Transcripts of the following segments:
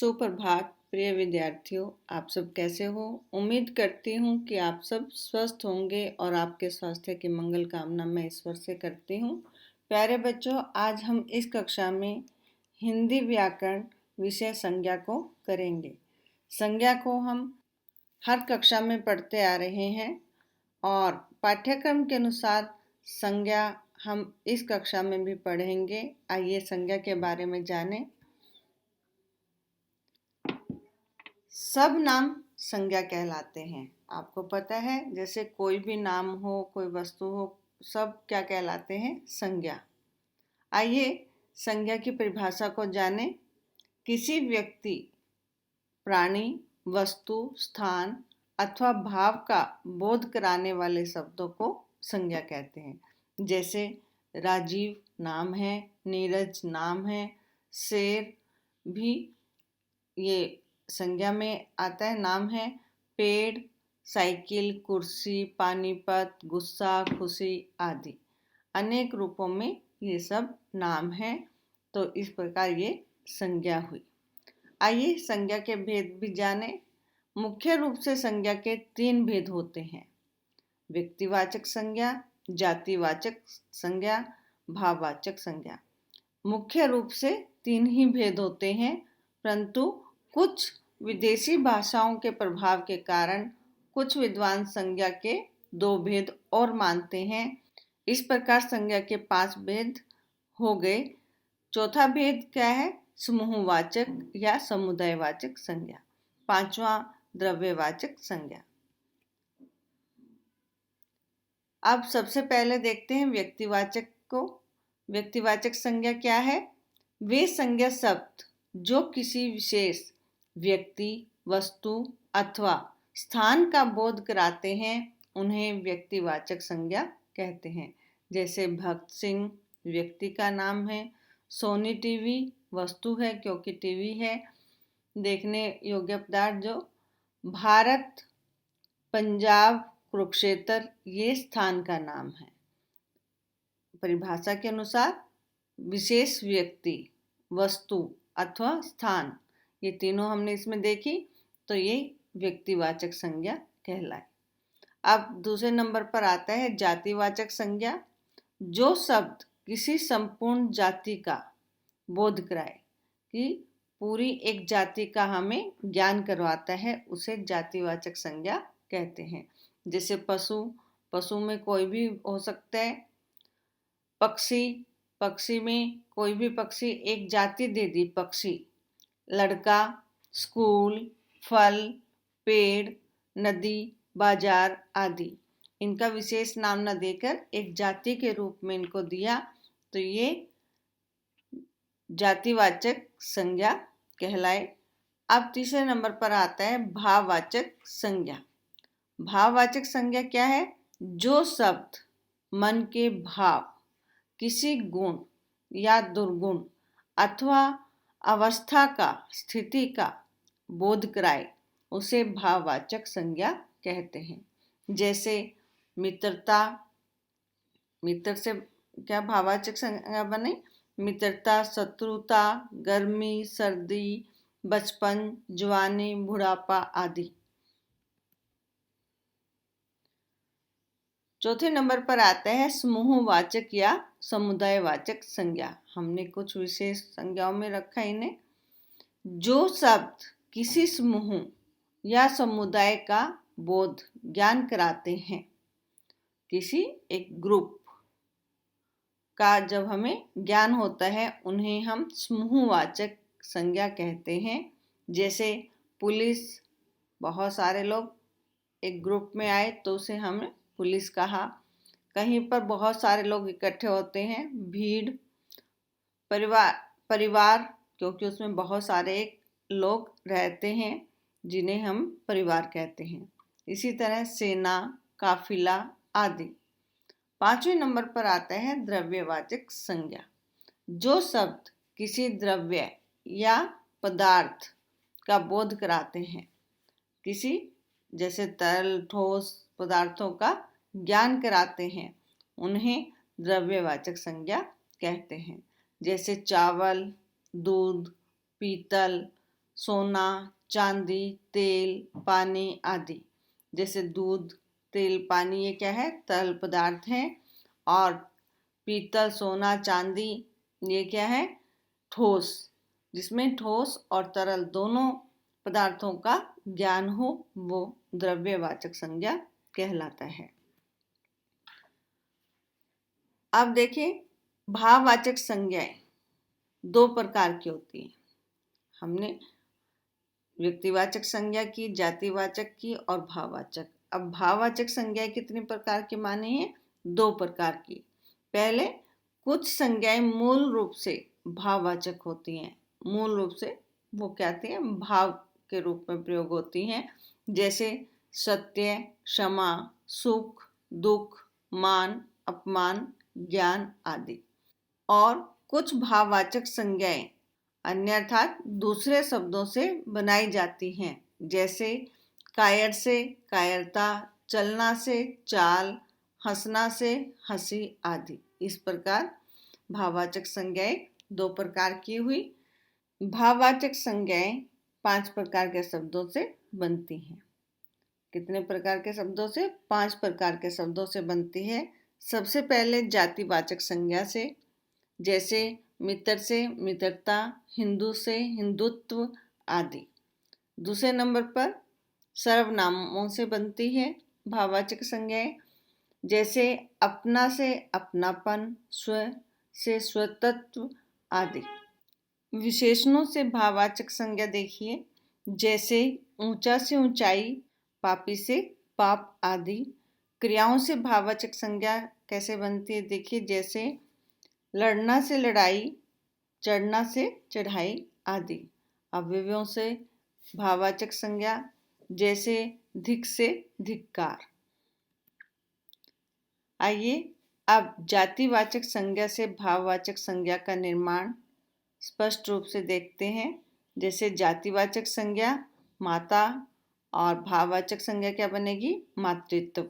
सुप्रभात प्रिय विद्यार्थियों, आप सब कैसे हो। उम्मीद करती हूँ कि आप सब स्वस्थ होंगे और आपके स्वास्थ्य की मंगल कामना मैं ईश्वर से करती हूँ। प्यारे बच्चों, आज हम इस कक्षा में हिंदी व्याकरण विषय संज्ञा को करेंगे। संज्ञा को हम हर कक्षा में पढ़ते आ रहे हैं और पाठ्यक्रम के अनुसार संज्ञा हम इस कक्षा में भी पढ़ेंगे। आइए संज्ञा के बारे में जानें। सब नाम संज्ञा कहलाते हैं। आपको पता है, जैसे कोई भी नाम हो, कोई वस्तु हो, सब क्या कहलाते हैं? संज्ञा। आइए संज्ञा की परिभाषा को जानें। किसी व्यक्ति, प्राणी, वस्तु, स्थान अथवा भाव का बोध कराने वाले शब्दों को संज्ञा कहते हैं। जैसे राजीव नाम है, नीरज नाम है, शेर भी ये संज्ञा में आता है, नाम है। पेड़, साइकिल, कुर्सी, पानीपत, गुस्सा, खुशी आदि अनेक रूपों में ये सब नाम हैं। तो इस प्रकार ये संज्ञा हुई। आइए संज्ञा के भेद भी जानें। मुख्य रूप से संज्ञा के 3 भेद होते हैं: व्यक्तिवाचक संज्ञा, जातिवाचक संज्ञा, भाववाचक संज्ञा। मुख्य रूप से 3 ही भेद होते हैं, परंतु कुछ विदेशी भाषाओं के प्रभाव के कारण कुछ विद्वान संज्ञा के 2 भेद और मानते हैं। इस प्रकार संज्ञा के 5 भेद हो गए। चौथा भेद क्या है? समूहवाचक या समुदायवाचक संज्ञा। 5वां द्रव्यवाचक संज्ञा। अब सबसे पहले देखते हैं व्यक्तिवाचक को। व्यक्तिवाचक संज्ञा क्या है? वे संज्ञा शब्द जो किसी विशेष व्यक्ति, वस्तु अथवा स्थान का बोध कराते हैं, उन्हें व्यक्तिवाचक संज्ञा कहते हैं। जैसे भक्त सिंह व्यक्ति का नाम है, सोनी टीवी वस्तु है क्योंकि टीवी है, देखने योग्य पदार्थ। जो भारत, पंजाब, कुरुक्षेत्र ये स्थान का नाम है। परिभाषा के अनुसार विशेष व्यक्ति, वस्तु अथवा स्थान, ये तीनों हमने इसमें देखी, तो ये व्यक्तिवाचक संज्ञा कहलाए। अब दूसरे नंबर पर आता है जातिवाचक संज्ञा। जो शब्द किसी संपूर्ण जाति का बोध कराए, कि पूरी एक जाति का हमें ज्ञान करवाता है, उसे जातिवाचक संज्ञा कहते हैं। जैसे पशु, पशु में कोई भी हो सकता है। पक्षी, पक्षी में कोई भी पक्षी, एक जाति दे दी पक्षी। लड़का, स्कूल, फल, पेड़, नदी, बाजार आदि इनका विशेष नाम न देकर एक जाति के रूप में इनको दिया, तो ये जातिवाचक संज्ञा कहलाए। अब तीसरे नंबर पर आता है भाववाचक संज्ञा। भाववाचक संज्ञा क्या है? जो शब्द मन के भाव, किसी गुण या दुर्गुण अथवा अवस्था का, स्थिति का बोध कराए, उसे भाववाचक संज्ञा कहते हैं। जैसे मित्रता, मित्र से क्या भाववाचक संज्ञा बने? मित्रता, शत्रुता, गर्मी, सर्दी, बचपन, जवानी, बुढ़ापा आदि। चौथे नंबर पर आता है समूहवाचक या समुदायवाचक संज्ञा। हमने कुछ विशेष संज्ञाओं में रखा इन्हें। जो शब्द किसी समूह या समुदाय का बोध, ज्ञान कराते हैं, किसी एक ग्रुप का जब हमें ज्ञान होता है, उन्हें हम समूहवाचक संज्ञा कहते हैं। जैसे पुलिस, बहुत सारे लोग एक ग्रुप में आए तो उसे हमने पुलिस कहा। कहीं पर बहुत सारे लोग इकट्ठे होते हैं, भीड़। परिवार क्योंकि उसमें बहुत सारे लोग रहते हैं जिन्हें हम परिवार कहते हैं। इसी तरह सेना, काफिला आदि। 5वें नंबर पर आता है द्रव्यवाचक संज्ञा। जो शब्द किसी द्रव्य या पदार्थ का बोध कराते हैं, किसी जैसे तरल, ठोस पदार्थों का ज्ञान कराते हैं, उन्हें द्रव्यवाचक संज्ञा कहते हैं। जैसे चावल, दूध, पीतल, सोना, चांदी, तेल, पानी आदि। जैसे दूध, तेल, पानी ये क्या है? तरल पदार्थ है। और पीतल, सोना, चांदी ये क्या है? ठोस, जिसमें ठोस और तरल दोनों पदार्थों का ज्ञान हो वो द्रव्यवाचक संज्ञा कहलाता है। अब देखिए, भाववाचक संज्ञाएं दो प्रकार की होती हैं। हमने व्यक्तिवाचक संज्ञा की, जातिवाचक की और भाववाचक। अब भाववाचक संज्ञाएं कितने प्रकार की मानी है? दो प्रकार की। पहले, कुछ संज्ञाएं मूल रूप से भाववाचक होती हैं। मूल रूप से वो क्या होती हैं? भाव के रूप में प्रयोग होती हैं। जैसे सत्य, क्षमा, सुख, दुख, मान, अपमान, ज्ञान आदि। और कुछ भाववाचक संज्ञाएं अन्य अर्थात दूसरे शब्दों से बनाई जाती हैं। जैसे कायर से कायरता, चलना से चाल, हंसना से हंसी आदि। इस प्रकार भाववाचक संज्ञाएं दो प्रकार की हुई। भाववाचक संज्ञाएं 5 प्रकार के शब्दों से बनती हैं। कितने प्रकार के शब्दों से? 5 प्रकार के शब्दों से बनती है। सबसे पहले जातिवाचक संज्ञा से, जैसे मित्र से मित्रता, हिंदू से हिंदुत्व आदि। दूसरे नंबर पर सर्वनामों से बनती है भाववाचक संज्ञाएं, जैसे अपना से अपनापन, स्व से स्वतत्व आदि। विशेषणों से भाववाचक संज्ञा देखिए, जैसे ऊंचा से ऊंचाई, पापी से पाप आदि। क्रियाओं से भाववाचक संज्ञा कैसे बनती है देखिए, जैसे लड़ना से लड़ाई, चढ़ना से चढ़ाई आदि। अवयवों से भाववाचक संज्ञा, जैसे धिक से धिक्कार। आइए अब जातिवाचक संज्ञा से भाववाचक संज्ञा का निर्माण स्पष्ट रूप से देखते हैं। जैसे जातिवाचक संज्ञा माता और भाववाचक संज्ञा क्या बनेगी? मातृत्व।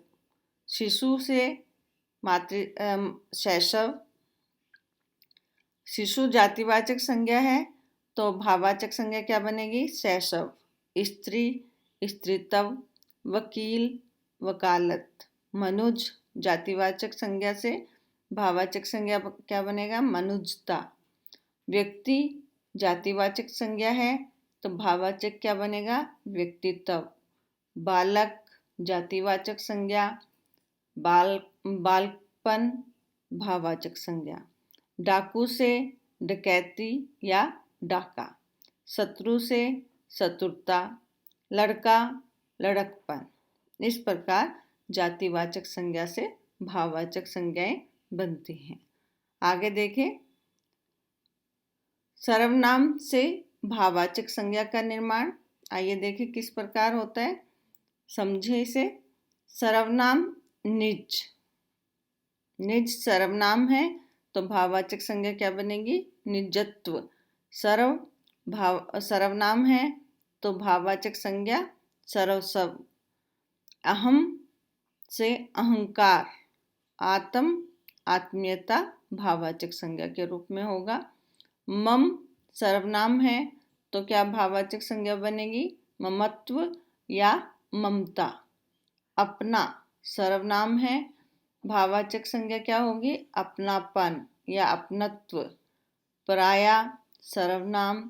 शिशु से शैशव। शिशु जातिवाचक संज्ञा है तो भाववाचक संज्ञा क्या बनेगी? शैशव। स्त्री, स्त्रीत्व। वकील, वकालत। मनुज जातिवाचक संज्ञा से भाववाचक संज्ञा क्या बनेगा? मनुजता। व्यक्ति जातिवाचक संज्ञा है तो भाववाचक क्या बनेगा? व्यक्तित्व। बालक जातिवाचक संज्ञा, बालपन भाववाचक संज्ञा। डाकू से डकैती या डाका। शत्रु से शत्रुता। लड़का लड़कपन। इस प्रकार जातिवाचक संज्ञा से भाववाचक संज्ञाएं बनती हैं। आगे देखें, सर्वनाम से भाववाचक संज्ञा का निर्माण। आइए देखें किस प्रकार होता है, समझे इसे। सर्वनाम निज। निज सर्वनाम है तो भाववाचक संज्ञा क्या बनेगी? निजत्व। सर्वनाम है तो भाववाचक संज्ञा सर्वस्व। अहम से अहंकार, आत्म आत्मीयता भाववाचक संज्ञा के रूप में होगा। मम सर्वनाम है तो क्या भाववाचक संज्ञा बनेगी? ममत्व या ममता। अपना सर्वनाम है, भाववाचक संज्ञा क्या होगी? अपनापन या अपनत्व। पराया सर्वनाम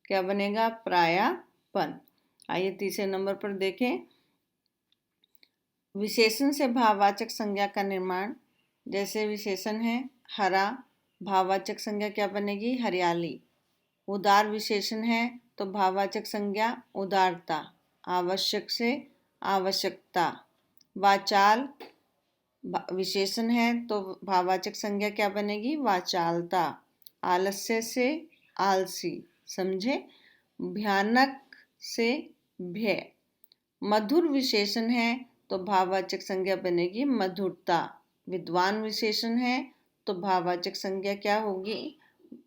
क्या बनेगा? परायापन। आइए तीसरे नंबर पर देखें, विशेषण से भाववाचक संज्ञा का निर्माण। जैसे विशेषण है हरा, भाववाचक संज्ञा क्या बनेगी? हरियाली। उदार विशेषण है तो भाववाचक संज्ञा उदारता। आवश्यक से आवश्यकता। वाचाल विशेषण है तो भाववाचक संज्ञा क्या बनेगी? वाचालता। आलस्य से आलसी। समझे? भयानक से भय। मधुर विशेषण है तो भाववाचक संज्ञा बनेगी मधुरता। विद्वान विशेषण है तो भाववाचक संज्ञा क्या होगी?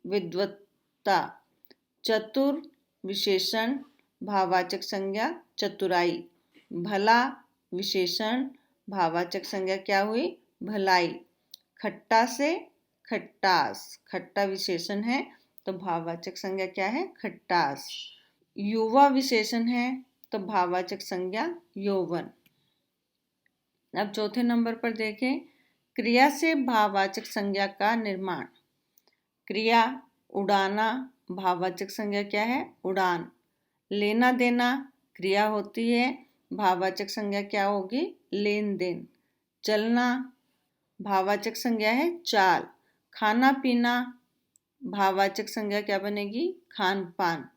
विद्वत्ता। चतुर विशेषण, भाववाचक संज्ञा चतुराई। भला विशेषण, भाववाचक संज्ञा क्या हुई? भलाई। खट्टा से खट्टास, खट्टा विशेषण है तो भाववाचक संज्ञा क्या है? खट्टास। युवा विशेषण है तो भाववाचक संज्ञा यौवन। अब चौथे नंबर पर देखें, क्रिया से भाववाचक संज्ञा का निर्माण। क्रिया उड़ाना, भाववाचक संज्ञा क्या है? उड़ान। लेना देना क्रिया होती है, भाववाचक संज्ञा क्या होगी? लेन देन। चलना भाववाचक संज्ञा है चाल। खाना पीना भाववाचक संज्ञा क्या बनेगी? खान पान।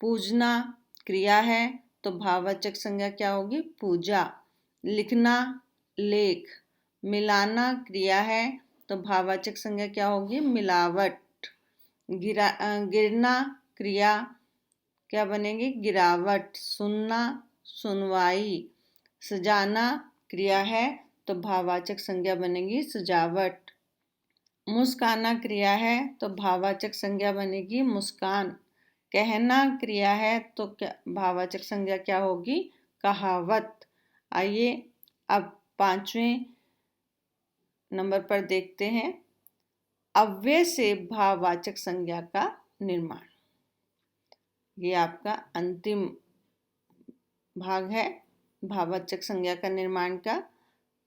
पूजना क्रिया है तो भाववाचक संज्ञा क्या होगी? पूजा। लिखना लेख। मिलाना क्रिया है तो भाववाचक संज्ञा क्या होगी? मिलावट। गिरना क्रिया क्या बनेगी? गिरावट। सुनना सुनवाई। सजाना क्रिया है तो भाववाचक संज्ञा बनेगी सजावट। मुस्काना क्रिया है तो भाववाचक संज्ञा बनेगी मुस्कान। कहना क्रिया है तो भाववाचक संज्ञा क्या होगी? कहावत। आइए अब 5वें नंबर पर देखते हैं, अव्यय से भाववाचक संज्ञा का निर्माण। ये आपका अंतिम भाग है भाववाचक संज्ञा का निर्माण का।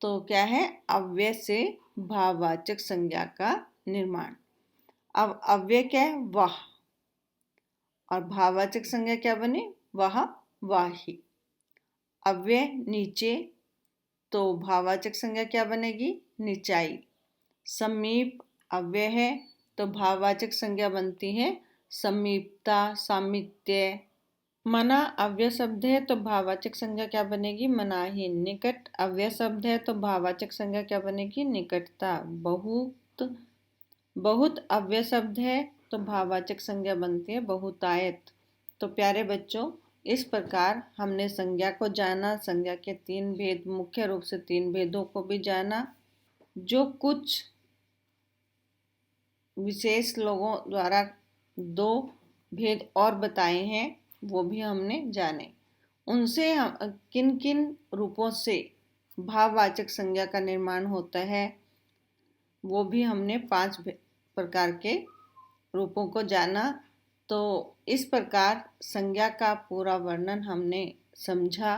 तो क्या है? अव्यय से भाववाचक संज्ञा का निर्माण। अब अव्यय क्या है? वह, और भाववाचक संज्ञा क्या बने? वह वाही। अव्यय नीचे तो भाववाचक संज्ञा क्या बनेगी? नीचाई। समीप अव्यय है तो भाववाचक संज्ञा बनती है समीपता सामित्य। मना अव्यय शब्द है तो भाववाचक संज्ञा क्या बनेगी? मनाही। निकट अव्यय शब्द है तो भाववाचक संज्ञा क्या बनेगी? निकटता। बहुत अव्यय शब्द है तो भाववाचक संज्ञा बनती है बहुतायत। तो प्यारे बच्चों, इस प्रकार हमने संज्ञा को जाना, संज्ञा के 3 भेद, मुख्य रूप से 3 भेदों को भी जाना। जो कुछ विशेष लोगों द्वारा 2 भेद और बताए हैं वो भी हमने जाने। उनसे हम किन किन रूपों से भाववाचक संज्ञा का निर्माण होता है वो भी हमने 5 प्रकार के रूपों को जाना। तो इस प्रकार संज्ञा का पूरा वर्णन हमने समझा।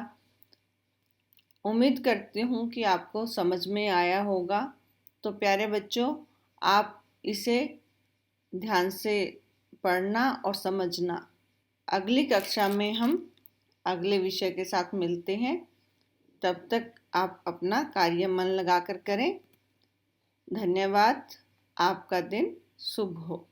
उम्मीद करती हूँ कि आपको समझ में आया होगा। तो प्यारे बच्चों, आप इसे ध्यान से पढ़ना और समझना। अगली कक्षा में हम अगले विषय के साथ मिलते हैं। तब तक आप अपना कार्य मन लगाकर करें। धन्यवाद। आपका दिन शुभ हो।